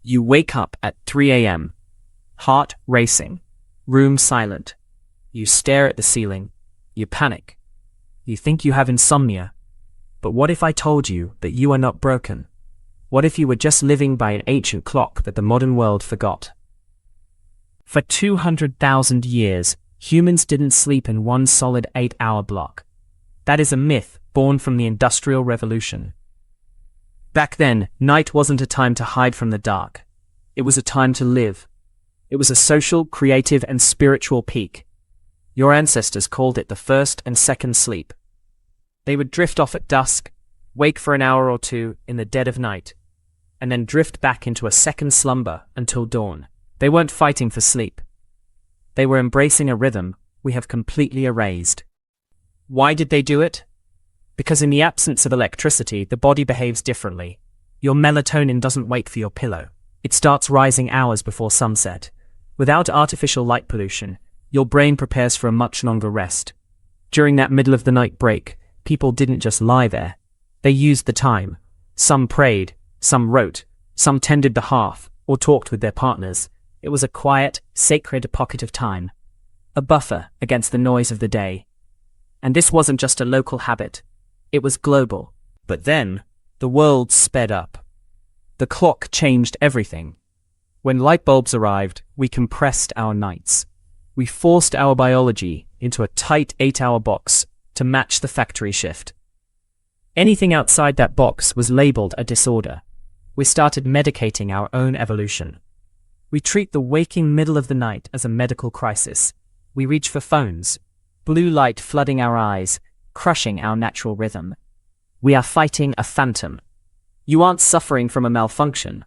You wake up at 3 a.m., heart racing, room silent. You stare at the ceiling. You panic. You think you have insomnia. But what if I told you that you are not broken? What if you were just living by an ancient clock that the modern world forgot? For 200,000 years, humans didn't sleep in one solid 8-hour block. That is a myth born from the Industrial Revolution. Back then, night wasn't a time to hide from the dark. It was a time to live. It was a social, creative, and spiritual peak. Your ancestors called it the first and second sleep. They would drift off at dusk, wake for an hour or two in the dead of night, and then drift back into a second slumber until dawn. They weren't fighting for sleep. They were embracing a rhythm we have completely erased. Why did they do it? Because in the absence of electricity, the body behaves differently. Your melatonin doesn't wait for your pillow. It starts rising hours before sunset. Without artificial light pollution, your brain prepares for a much longer rest. During that middle-of-the-night break, people didn't just lie there. They used the time. Some prayed, some wrote, some tended the hearth, or talked with their partners. It was a quiet, sacred pocket of time. A buffer against the noise of the day. And this wasn't just a local habit. It was global. But then, the world sped up. The clock changed everything. When light bulbs arrived, we compressed our nights. We forced our biology into a tight 8-hour box to match the factory shift. Anything outside that box was labeled a disorder. We started medicating our own evolution. We treat the waking middle of the night as a medical crisis. We reach for phones, blue light flooding our eyes, crushing our natural rhythm. We are fighting a phantom. You aren't suffering from a malfunction.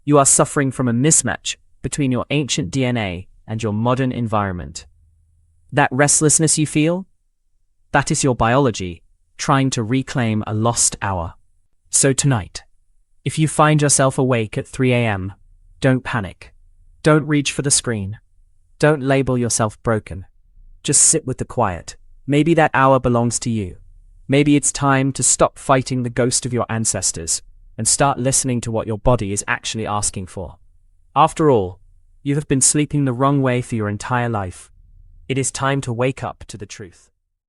You are suffering from a mismatch between your ancient DNA and your modern environment. That restlessness you feel? That is your biology trying to reclaim a lost hour. So tonight, if you find yourself awake at 3 a.m., don't panic. Don't reach for the screen. Don't label yourself broken. Just sit with the quiet. Maybe that hour belongs to you. Maybe it's time to stop fighting the ghost of your ancestors and start listening to what your body is actually asking for. After all, you have been sleeping the wrong way for your entire life. It is time to wake up to the truth.